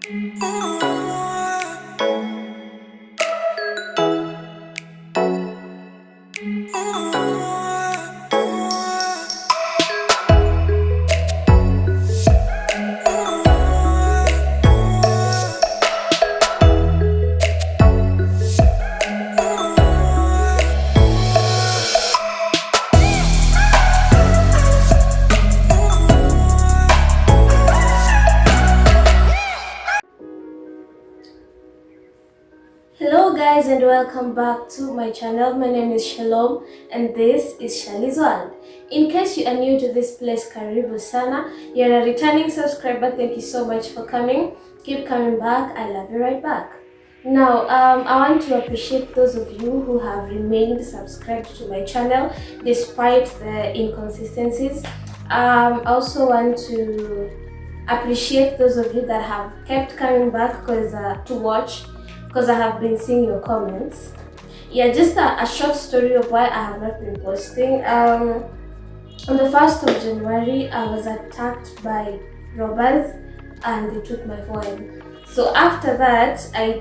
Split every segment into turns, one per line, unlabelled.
Hello guys and welcome back to my channel. My name is Shalom and this is Shali's World. In case you are new to this place, karibu sana. You're a returning subscriber. Thank you so much for coming. Keep coming back. I love you right back. Now, I want to appreciate those of you who have remained subscribed to my channel despite the inconsistencies. I also want to appreciate those of you that have kept coming back to watch because I have been seeing your comments. Yeah, just a short story of why I have not been posting. On the 1st of January, I was attacked by robbers and they took my phone. So after that, I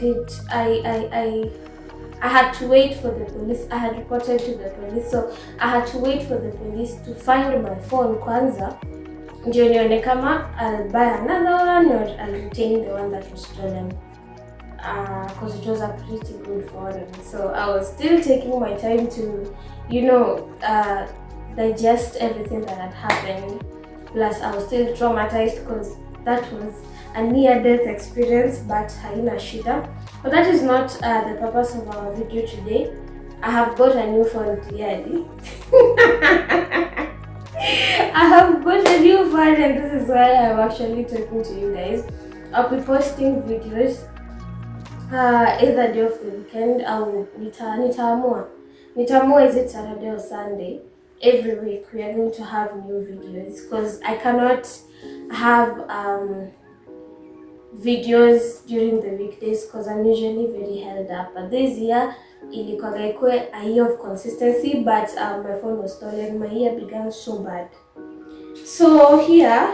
had to wait for the police. I had reported to the police, so I had to wait for the police to find my phone kwanza. Ndio nione kama I'll buy another one or I'll retain the one that was stolen. Because it was a pretty good phone. So I was still taking my time to, digest everything that had happened. Plus, I was still traumatized because that was a near-death experience, but haina shida. But that is not the purpose of our video today. I have got a new phone clearly. I have got a new phone and this is why I'm actually talking to you guys. I'll be posting videos either day of the weekend au nitaamua is it Saturday or Sunday. Every week we are going to have new videos because I cannot have videos during the weekdays because I'm usually very held up. But this year ilikuwa ikuwe a year of consistency, but my phone was stolen. My year began so bad. So here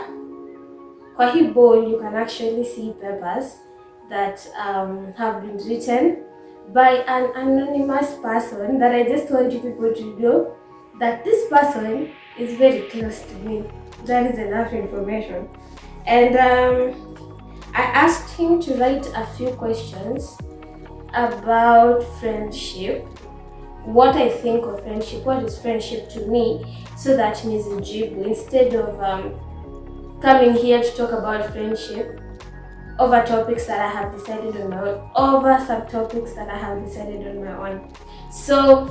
kwa hii bowl you can actually see papers that have been written by an anonymous person that I just want you people to know that this person is very close to me. That is enough information. And I asked him to write a few questions about friendship, what I think of friendship, what is friendship to me, so that nizijibu instead of coming here to talk about friendship over topics that I have decided on my own, over subtopics that I have decided on my own. So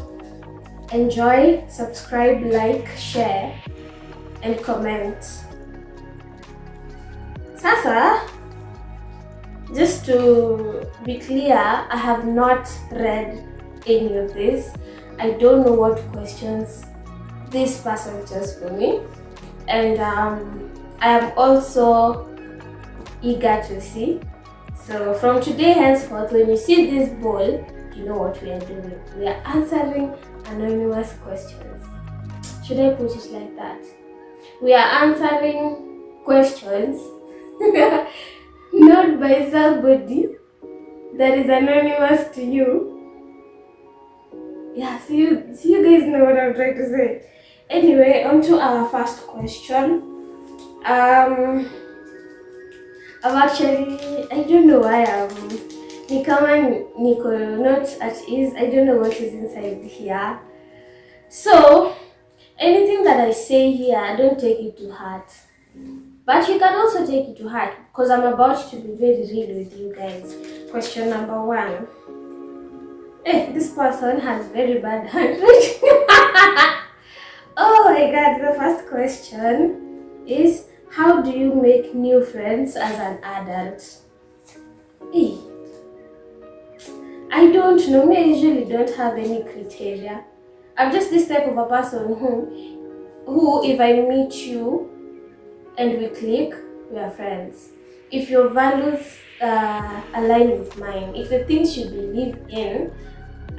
enjoy, subscribe, like, share, and comment. Sasa, just to be clear, I have not read any of this. I don't know what questions this person chose for me. And I am also eager to see. So from today henceforth, when you see this bowl, you know what we are doing. We are answering anonymous questions. Should I put it like that? We are answering questions not by somebody that is anonymous to you. Yeah, so you guys know what I'm trying to say. Anyway, on to our first question. I'm actually, I don't know why Niko not at ease. I don't know what is inside here. So, anything that I say here, don't take it to heart. But you can also take it to heart because I'm about to be very real with you guys. Question number 1. This person has very bad handwriting. Oh my god, the first question is, how do you make new friends as an adult? I don't know. Me, I usually don't have any criteria. I'm just this type of a person who if I meet you and we click, we are friends. If your values align with mine, if the things you believe in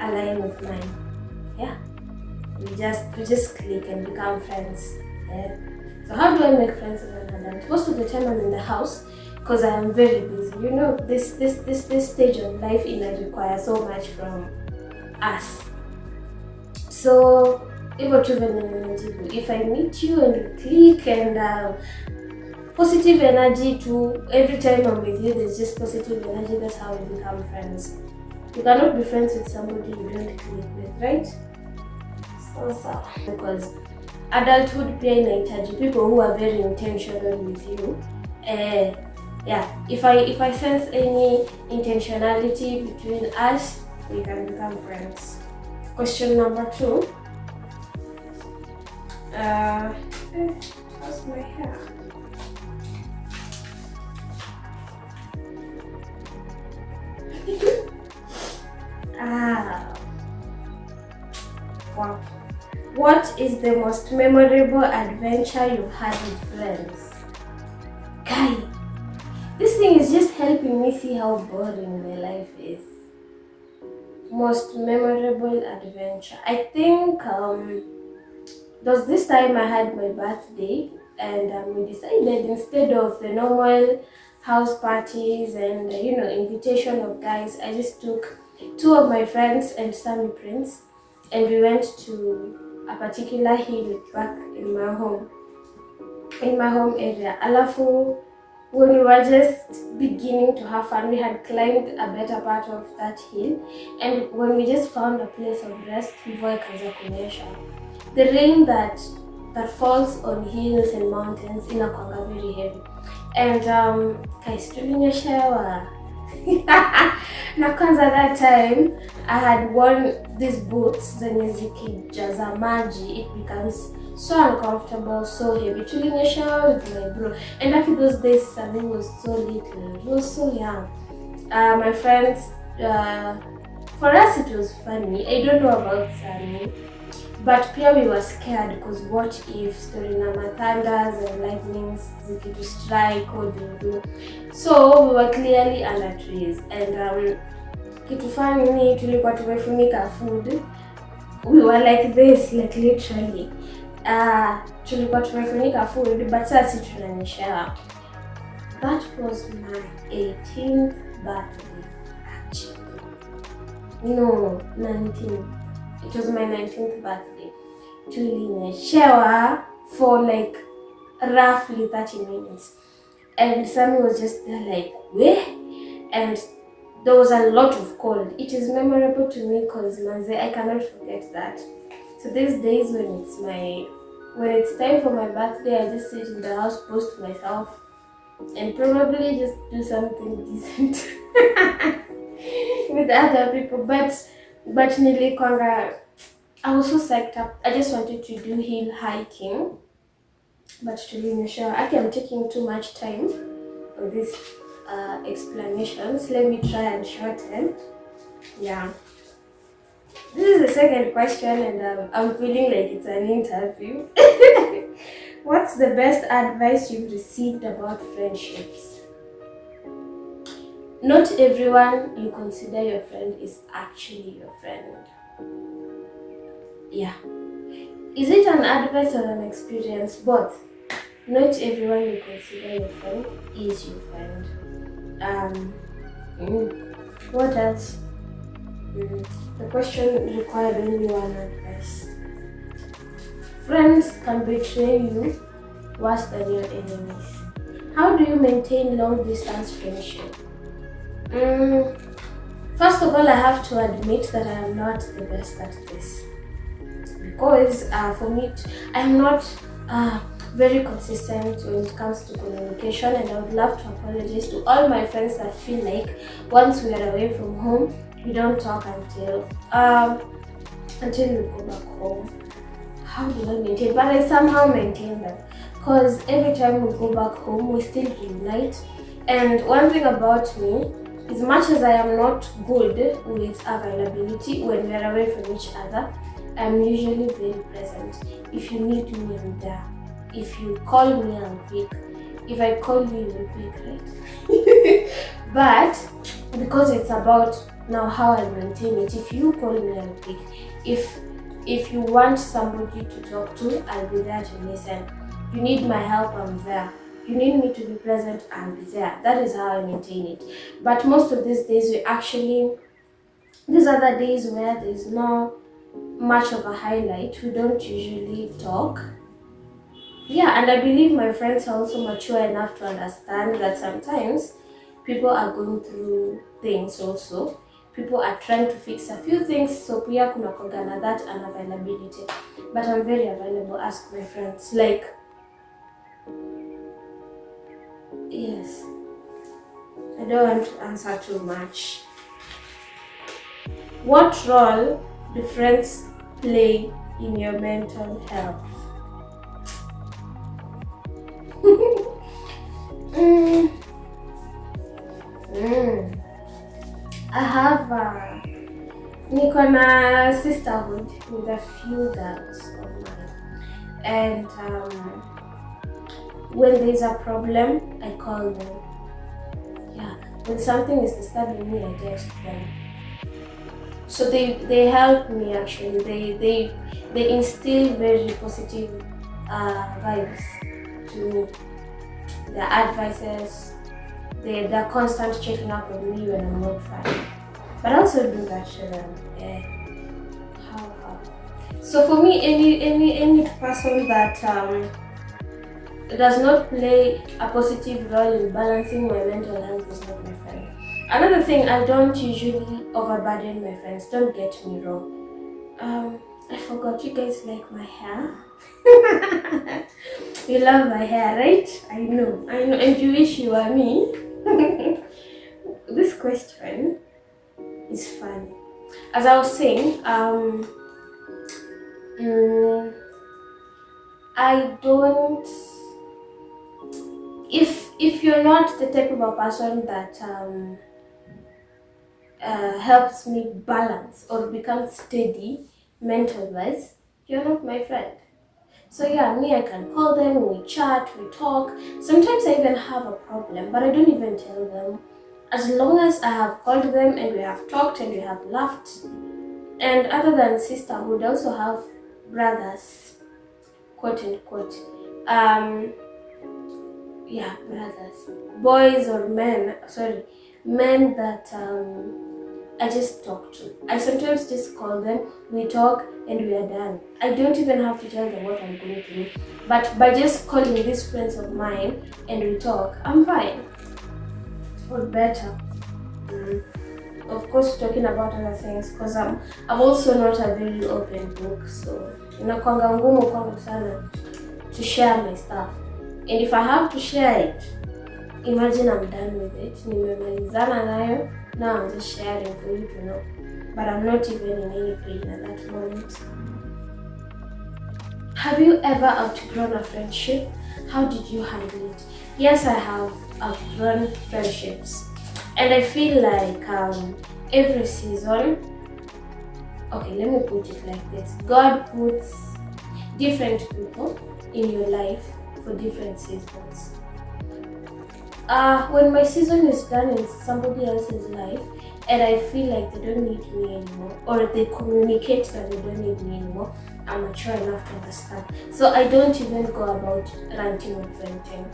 align with mine, yeah, we just click and become friends. Yeah. So how do I make friends as an adult? Most of the time I'm in the house. because I am very busy. You know, this stage of life requires so much from us. So if I meet you and we click and positive energy too, every time I'm with you there's just positive energy. That's how we become friends. You cannot be friends with somebody you don't click with, right? So because adulthood pia inahitaji people who are very intentional with you. Yeah, if I sense any intentionality between us, we can become friends. Question number 2. How's my hair? Wow. What is the most memorable adventure you've had with friends? Guy, this thing is just helping me see how boring my life is. Most memorable adventure. I think there was this time I had my birthday, and we decided, instead of the normal house parties and invitation of guys, I just took 2 of my friends and Sammy Prince, and we went to a particular hill back in my home area. Alafu, when we were just beginning to have fun, we had climbed a better part of that hill, and when we just found a place of rest, mvua ikaanza kunyesha. The rain that falls on hills and mountains inakuanga very heavy, and tulinyeshewa. Na kwanza that time I had worn these boots zenye zikijaza maji, it becomes so uncomfortable, so heavy. Tulinyeshewa with my bro, and after those days Sami was so little, he was so young. My friends, for us it was funny. I don't know about Sami, but pia we were scared because what if story na thunders and lightnings zikitu strike, what do you do? So we were clearly under trees, and kitu funny ni tulikuwa tumefunika food. We were like this, like literally. Tulikuwa tumefunika food, but sasa tunanyesha. That was my 18th birthday, actually. No, 19th. It was my 19th birthday. Tulinyeshewa for like roughly 30 minutes. And Sammy was just there like, weh? And there was a lot of cold. It is memorable to me because manze, I cannot forget that. So these days when it's time for my birthday, I just sit in the house, post myself, and probably just do something decent with other people. But nilikwanga, I was so psyched up. I just wanted to do hill hiking, but tulinyesha. Actually, I'm taking too much time on these explanations. Let me try and shorten. Yeah. This is the second question, and I'm feeling like it's an interview. What's the best advice you've received about friendships? Not everyone you consider your friend is actually your friend. Yeah. Is it an advice or an experience? Both. Not everyone you consider your friend is your friend. What else? The question required only one advice. Friends can betray you worse than your enemies. How do you maintain long distance friendship? First of all, I have to admit that I am not the best at this. Because for me, I am not very consistent when it comes to communication, and I would love to apologize to all my friends that feel like once we are away from home, we don't talk until we go back home. How do I maintain? But I somehow maintain them, because every time we go back home, we still reunite. And one thing about me, as much as I am not good with availability when we are away from each other, I'm usually very present. If you need me, I'm there. If you call me, I'll pick. If I call you, you will pick, right? But because it's about now how I maintain it, if you call me, I'll pick. If you want somebody to talk to, I'll be there to listen. You need my help, I'm there. you need me to be present, I'll be there. That is how I maintain it. But most of these days, these are the days where there's not much of a highlight. We don't usually talk. Yeah, and I believe my friends are also mature enough to understand that sometimes people are going through things also. People are trying to fix a few things, so pia kuna kogana that unavailability. But I'm very available, ask my friends. Like, yes, I don't want to answer too much. What role do friends play in your mental health? mm, mm. I have niko na sisterhood with a few girls of mine, and when there's a problem, I call them. Yeah, when something is disturbing me, I text them. So they help me actually. They instill very positive vibes to me. Their advices, they're constant checking up on me when I'm not fine. But I also do that to them. Yeah. How? So for me, any person that does not play a positive role in balancing my mental health is not my friend. Another thing, I don't usually overburden my friends. Don't get me wrong. I forgot, you guys like my hair. You love my hair, right? I know, and you wish you were me. This question is funny. As I was saying, I don't. If you're not the type of a person that helps me balance or become steady mental wise, you're not my friend. So yeah, me, I can call them, we chat, we talk. Sometimes I even have a problem, but I don't even tell them. As long as I have called them and we have talked and we have laughed. And other than sisterhood, I also have brothers, quote unquote. Yeah, brothers, boys or men. Sorry, men that I just talk to. I sometimes just call them, we talk, and we are done. I don't even have to tell them what I'm going through. But by just calling these friends of mine and we talk, I'm fine. Or better. Of course, talking about other things, because I'm also not a very open book. So, inakuanga ngumu kwangu sana to share my stuff. And if I have to share it, imagine I'm done with it. Nimemalizana nayo. Now I'm just sharing for you to know. But I'm not even in any pain at that moment. Have you ever outgrown a friendship? How did you handle it? Yes, I have outgrown friendships. And I feel like every season, okay, let me put it like this. God puts different people in your life for different seasons. When my season is done in somebody else's life and I feel like they don't need me anymore, or they communicate that they don't need me anymore, I'm mature enough to understand. So I don't even go about ranting or venting.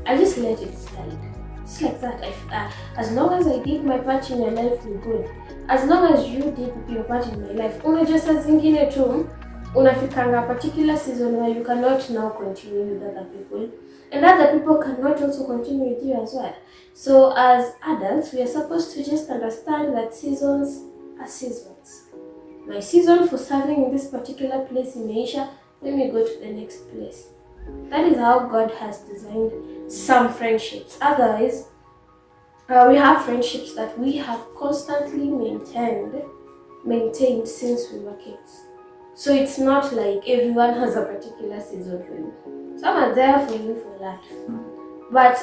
I just let it slide. Just like that. As long as I did my part in your life, we're good. As long as you did your part in my life, unajua saa zingine tu unafikanga a particular season where you cannot now continue with other people, and other people cannot also continue with you as well. So as adults, we are supposed to just understand that seasons are seasons. My season for serving in this particular place in Asia, let me go to the next place. That is how God has designed some friendships. Otherwise, we have friendships that we have constantly maintained since we were kids. So it's not like everyone has a particular season for you. Some are there for you for life. But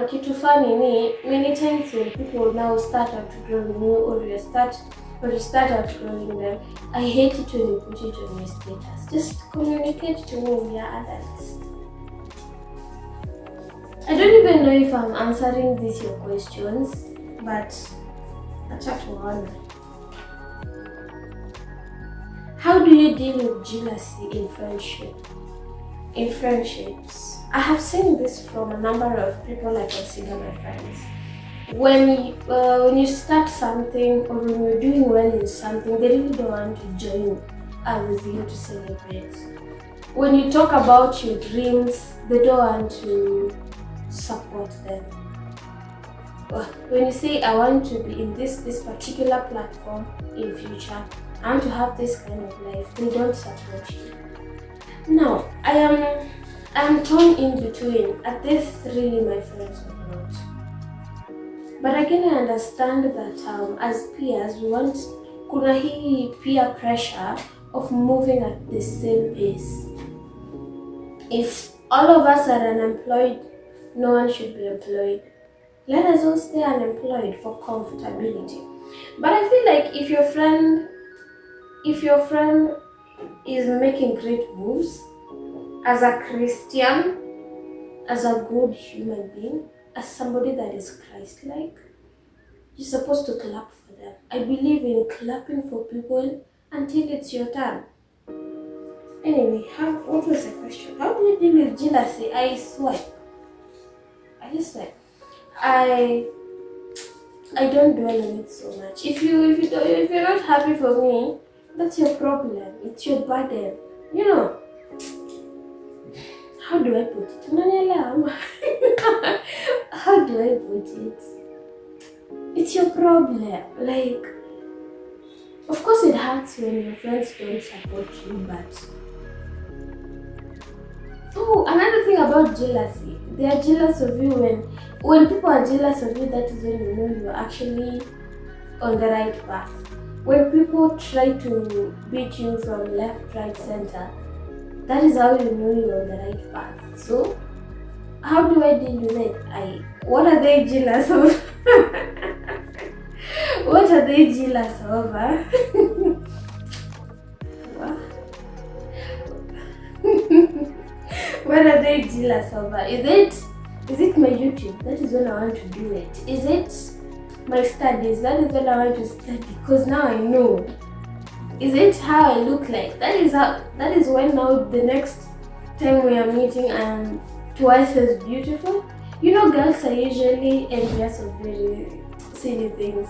kitu funny ni many times when people now start outgrowing you or you start outgrowing them, I hate it when you put it on your status. Just communicate to me, we are adults. I don't even know if I'm answering these your questions, but acha tuone. How do you deal with jealousy in friendships? I have seen this from a number of people I consider my friends. When you start something or when you're doing well in something, they really don't want to join with you to celebrate. When you talk about your dreams, they don't want to support them. When you say I want to be in this particular platform in future, I want to have this kind of life, they don't support you. Now I am torn in between. Are this really my friends or not? But again, I understand that as peers, we want kuna hii peer pressure of moving at the same pace. If all of us are unemployed, no one should be employed. Let us all stay unemployed for comfortability. But I feel like if your friend is making great moves as a Christian, as a good human being, as somebody that is Christ-like, you're supposed to clap for them. I believe in clapping for people until it's your turn. Anyway, what was the question? How do you deal with jealousy? I swear. I don't dwell on it so much. If you're not happy for me, that's your problem. It's your burden. You know. How do I put it? How do I put it? It's your problem. Like, of course it hurts when your friends don't support you, but another thing about jealousy, they are jealous of you when people are jealous of you, that is when you know you're actually on the right path. When people try to beat you from left, right, center, that is how you know you're on the right path. So, how do I deal with it? What are they jealous of? What are they jealous over? What are they jealous over? Is it my YouTube? That is when I want to do it. Is it my studies? That is when I want to study, because now I know. Is it how I look like? That is when now the next time we are meeting I am twice as beautiful. You know, girls are usually envious of very silly things.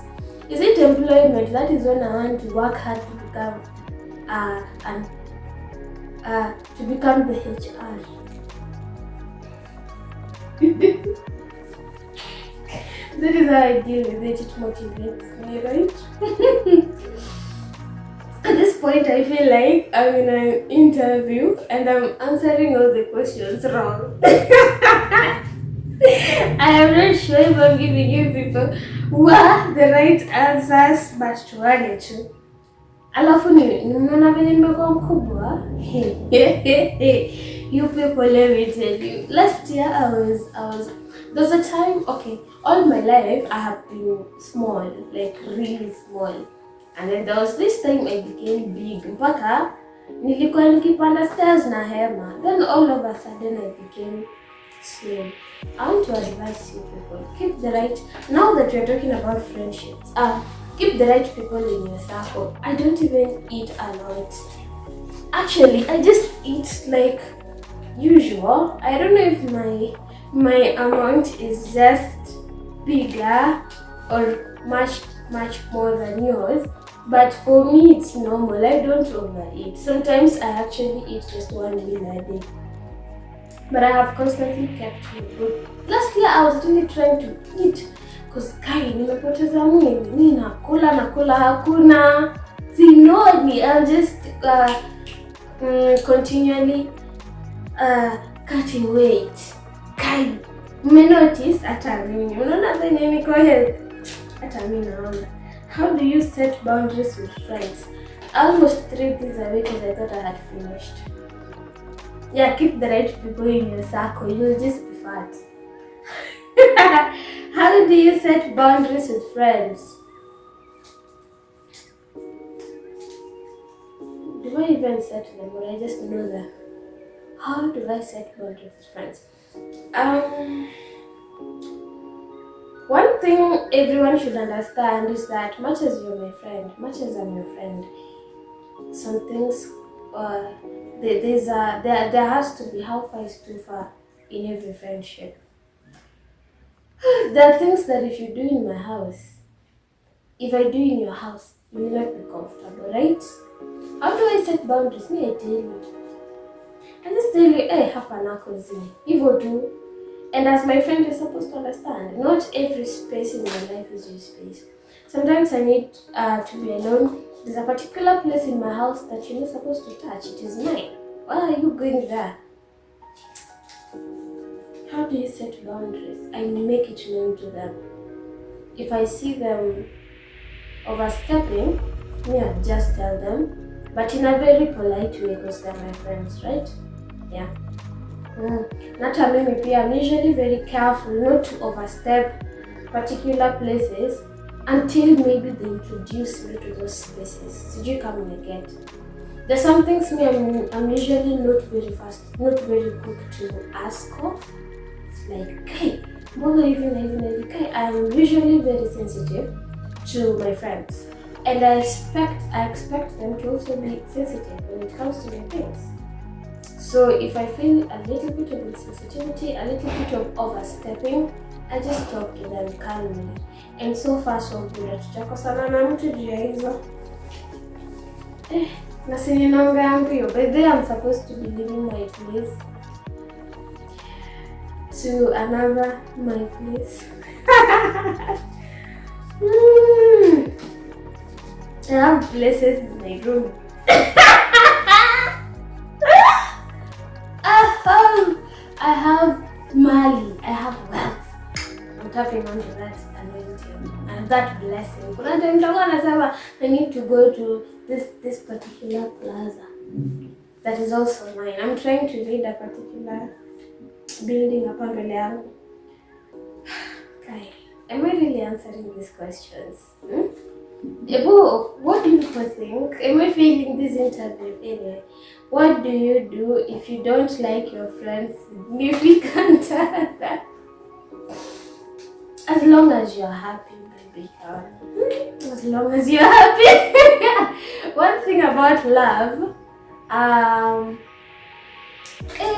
Is it employment? That is when I want to work hard to become the HR. That is how I deal with it. It motivates me, right? At this point, I feel like I'm in an interview and I'm answering all the questions wrong. I am not sure if I'm giving you people the right answers, but tuone tu. Alafu nimeona venye nimekuwa mkubwa. You people, let me tell you. Last year there's a time, okay, all my life I have been small, like really small. And then there was this time I became big. Mpaka nilikuwa nikipanda stairs na hema. Then all of a sudden I became slim. I want to advise you people, keep the right, now that we're talking about friendships, keep the right people in your circle. I don't even eat a lot. Actually, I just eat like usual. I don't know if my amount is just bigger or much more than yours, but for me it's normal. I don't overeat. Sometimes I actually eat just one meal a day, but I have constantly kept good. Last year I was really trying to eat because nimepoteza mwili, mimi nakula hakuna sinoni. I'm just continually cutting weight. Mmenotice hata mimi. Unaona venye niko healthy? Hata mimi naona. How do you set boundaries with friends? I almost 3 days away because I thought I had finished. Yeah, keep the right people in your circle. You'll just be fat. How do you set boundaries with friends? Do I even set them, or I just know them? How do I set boundaries with friends? One thing everyone should understand is that much as you're my friend, much as I'm your friend, some things there has to be, how far is too far. in every friendship. There are things that if you do in my house, if I do in your house, you will not be comfortable, right? How do I set boundaries? Me, I tell you. I just tell you, hey, hapa nako zini. Hivyo tu. And as my friend, you're supposed to understand, not every space in my life is your space. Sometimes I need to be alone. There's a particular place in my house that you're not supposed to touch. It is mine. Why are you going there? How do you set boundaries? I make it known to them. If I see them overstepping, I just tell them, but in a very polite way because they're my friends, right? Yeah. Not me, I'm usually very careful not to overstep particular places until maybe they introduce me to those spaces. So you come and get. There's some things I'm usually not very fast, not very quick to ask of. It's like, hey, I'm usually very sensitive to my friends, and I expect them to also be sensitive when it comes to my things. So if I feel a little bit of insensitivity, a little bit of overstepping, I just talk to them calmly. And so far so good. Hatujakosana na mtu juu ya hizo. Na sininonga yangu. By the way, I'm supposed to be leaving my place to another my place. I have places in my room. I have Mali. I have wealth. I'm tapping onto that anointing and that blessing. I need to go to this particular plaza that is also mine. I'm trying to read a particular building up on the yangu. Am I really answering these questions? What do you think? Am I failing this interview anyway? What do you do if you don't like your friend's significant other? As long as you're happy, baby. As long as you're happy. One thing about love,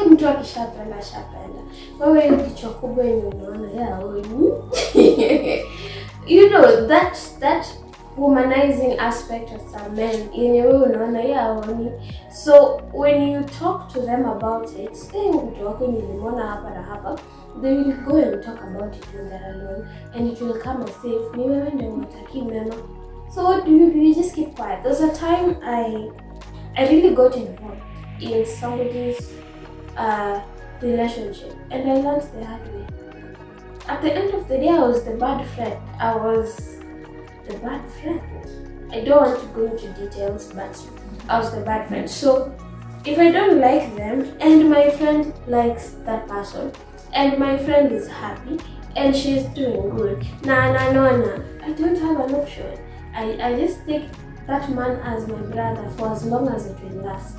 mtu akishapenda shapenda. Wewe kichwa kubwa yenye unaona you know that womanizing aspect of some men yenye wewe unaona so when you talk to them about it, mtu wako nilimwona hapa na hapa, they will go and talk about it when they're alone, and it will come as if ni wewe ndio unataki mema. So what do? You just keep quiet. There's a time I really got involved in somebody's relationship, and I learned the hard way. At the end of the day, I was the bad friend. I was the bad friend. I don't want to go into details, but I was the bad friend. So if I don't like them and my friend likes that person and my friend is happy and she's doing good, I don't have an option. I just take that man as my brother for as long as it will last.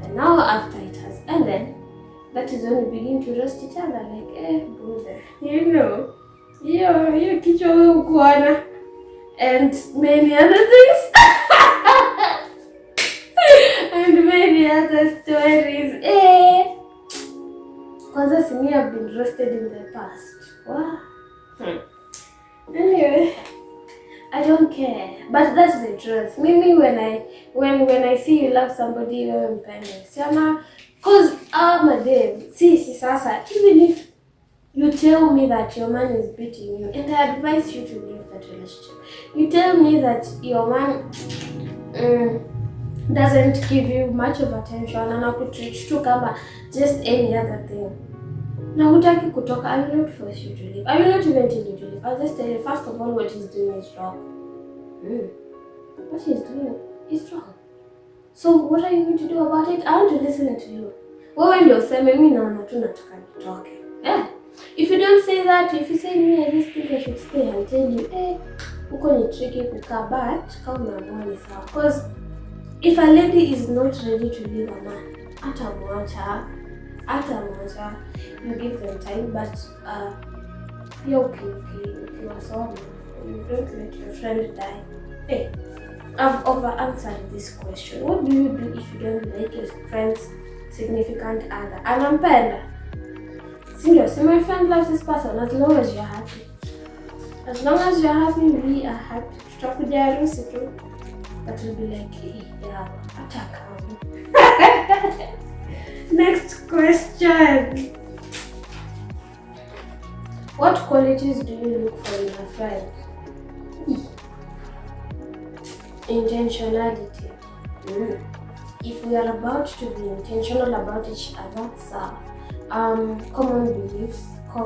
And now after it has ended, that is when we begin to roast each other like, brother, you kichwa wewe ukuana, and many other things. And many other stories. Kwanza simi have been roasted in the past. Wow. Anyway, I don't care, but that's the truth. Maybe when I see you love somebody, you're independent. Cause madam, see sasa, even if you tell me that your man is beating you and I advise you to leave that relationship, you tell me that your man doesn't give you much of attention and akutreat tu kama just any other thing, na hutaki kutoka, I will not force you to leave. I will not even tell you to leave. I'll just tell you, first of all, what he's doing is wrong. What he's doing is wrong. So what are you going to do about it? I want to listen to you. Wewe ndio useme mimi naona tu nataka nitoke. If you don't say that, if you say me, I just think I should stay and tell you, uko ni tricky kukaa, but kama unaamua ni sawa. Because if a lady is not ready to leave a man, atamwacha, you give them time, but you're okay, sorry. You don't let your friend die. I've over-answered this question. What do you do if you don't like your friend's significant other? Anampenda. Seriously, my friend loves this person as long as you're happy. As long as you're happy, we are happy. Tutakujarusi tu. But we'll be like, yeah, attack. Next question. What qualities do you look for in a friend? Intentionality. If we are about to be intentional about each other, so common beliefs, uh,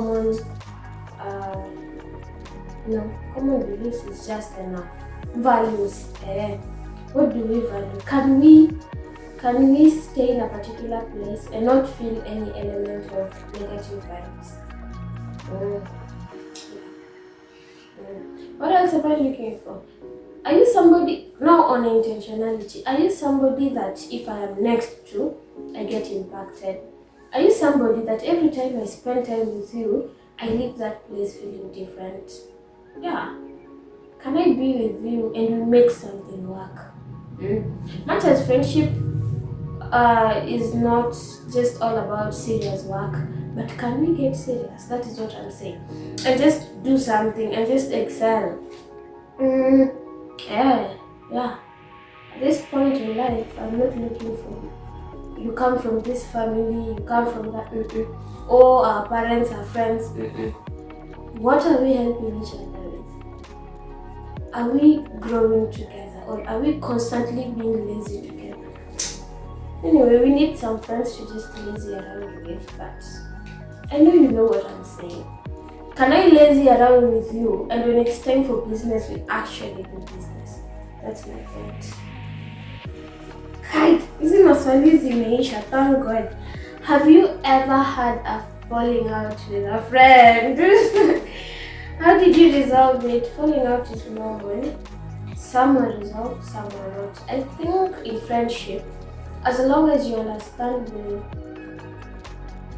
common beliefs is just enough. Values. What do we value? Can we stay in a particular place and not feel any element of negative vibes? Mm. What else am I looking for? Are you somebody, now on intentionality, are you somebody that if I am next to, I get impacted? Are you somebody that every time I spend time with you, I leave that place feeling different? Yeah. Can I be with you and we make something work? Much as friendship is not just all about serious work, but can we get serious? That is what I'm saying. And just do something and just excel. Yeah, yeah. At this point in life, I'm not looking for you come from this family, you come from that. Or our parents are friends. What are we helping each other with? Are we growing together or are we constantly being lazy together? Anyway, we need some friends to just lazy around with, but I know you know what I'm saying. Can I lazy around with you and when it's time for business, we actually do business? That's my point. Kite, hizi maswali zimeisha, thank God. Have you ever had a falling out with a friend? How did you resolve it? Falling out is normal. Some are resolved, some are not. I think in friendship, as long as you understand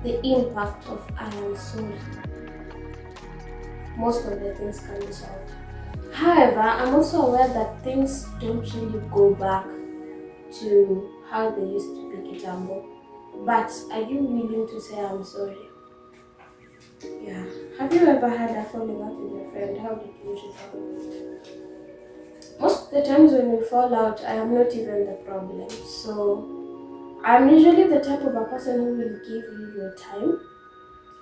the impact of I am sorry, most of the things can be solved. However, I'm also aware that things don't really go back to how they used to be Kitambo. But are you willing to say I'm sorry? Yeah. Have you ever had a falling out with your friend? How did you resolve it? Most of the times when we fall out, I am not even the problem. So I'm usually the type of a person who will give you your time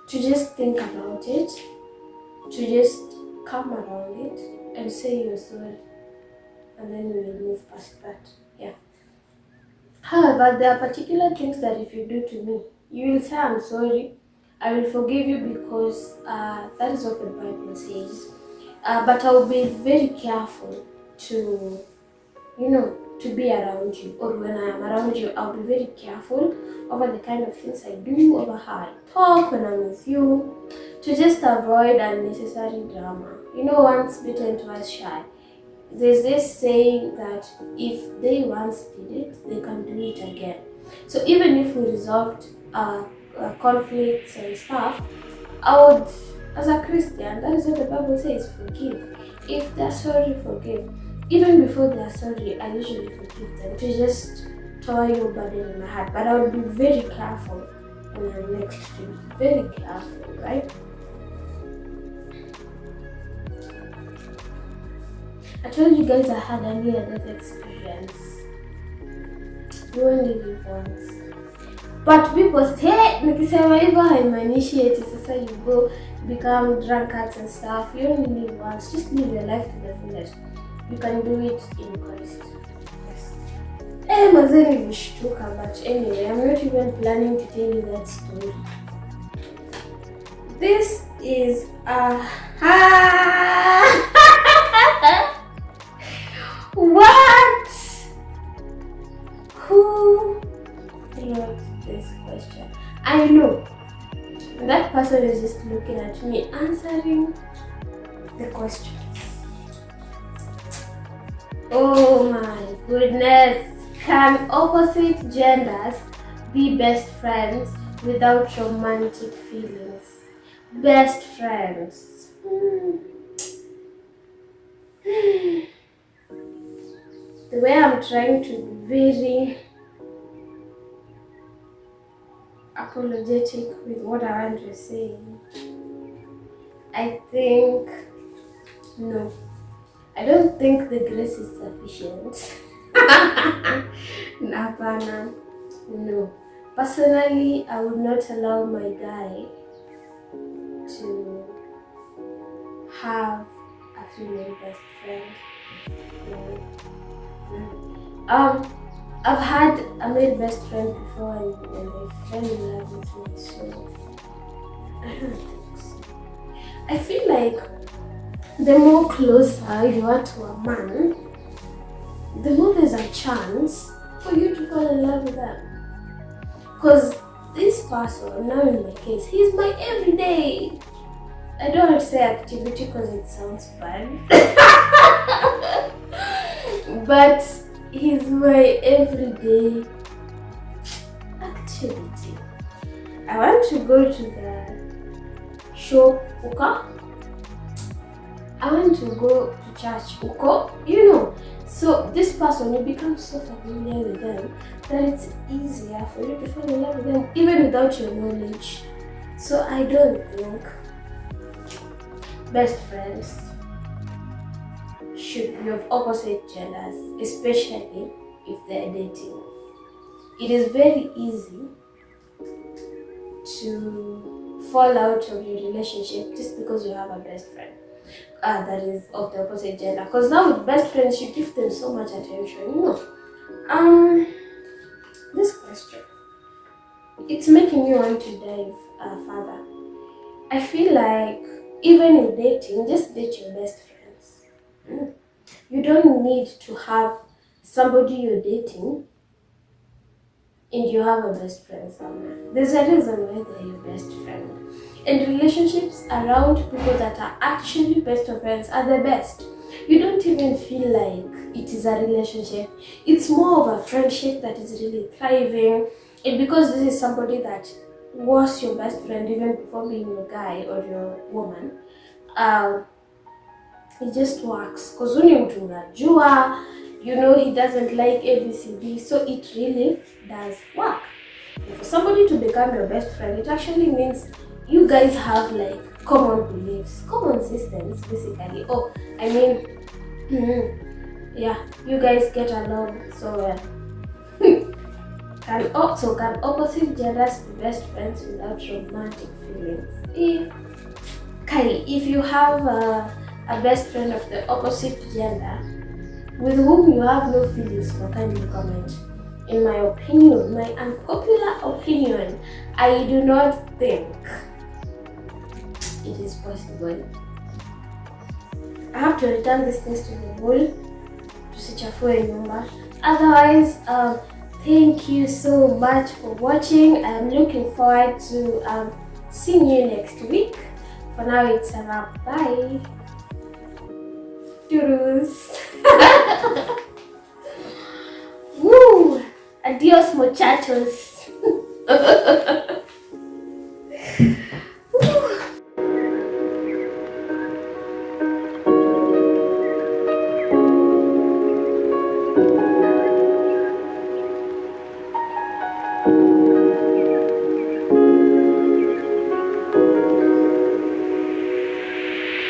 to just think about it, to just come around it and say you're sorry. And then we will move past that. Yeah. However, there are particular things that if you do to me, you will say I'm sorry. I will forgive you because that is what the Bible says. But I will be very careful to, to be around you. Or when I am around you, I'll be very careful over the kind of things I do, over how I talk when I'm with you, to just avoid unnecessary drama. Once bitten, twice shy. There's this saying that if they once did it, they can do it again. So even if we resolved conflicts and stuff, I would, as a Christian, that is what the Bible says, forgive. If they're sorry, forgive. Even before they're sorry, I usually forgive them to just throw your burden in my heart. But I would be very careful when I'm next to you. Very careful, right? I told you guys I had a near-death experience. You only live once. But people say, nikisema hivyo haimaanishi eti sasa you go become drunkards and stuff. You only live once. Just live your life to the fullest. You can do it in Christ. Yes. Mazee nilishtuka, but anyway, I'm not even planning to tell you that story. This is What? Who wrote this question? I know. That person is just looking at me answering the questions. Oh my goodness. Can opposite genders be best friends without romantic feelings? Best friends. The way I'm trying to be very apologetic with what I want to say. I think no. I don't think the grace is sufficient. Napana. No. Personally, I would not allow my guy to have a female best friend. No. I've had a male best friend before and they fell in love with me, so I don't think so. I feel like the more closer you are to a man, the more there's a chance for you to fall in love with them. Because this person, now in my case, he's my everyday. I don't want to say activity because it sounds bad. But he's my everyday activity. I want to go to the shop, uka. I want to go to church, uko. So this person, you become so familiar with them that it's easier for you to fall in love with them even without your knowledge. So I don't think best friends should be of opposite genders, especially if they're dating. It is very easy to fall out of your relationship just because you have a best friend that is of the opposite gender. Because now with best friends, you give them so much attention. This question, it's making me want to dive further. I feel like even in dating, just date your best friends. You don't need to have somebody you're dating and you have a best friend somewhere. There's a reason why they're your best friend. And relationships around people that are actually best of friends are the best. You don't even feel like it is a relationship. It's more of a friendship that is really thriving. And because this is somebody that was your best friend even before being your guy or your woman, it just works. Because when you do unajua, he doesn't like ABCD, so it really does work. And for somebody to become your best friend, it actually means you guys have like common beliefs, common systems basically. Yeah, you guys get along so well. Can opposite genders be best friends without romantic feelings? Kai, if you have a best friend of the opposite gender with whom you have no feelings for, kindly comment. In my opinion, my unpopular opinion, I do not think it is possible. I have to return these things to the bowl tusichafue nyumba. Otherwise, thank you so much for watching. I'm looking forward to seeing you next week. For now, it's a wrap. Bye. Toodles. Woo! Adios, muchachos.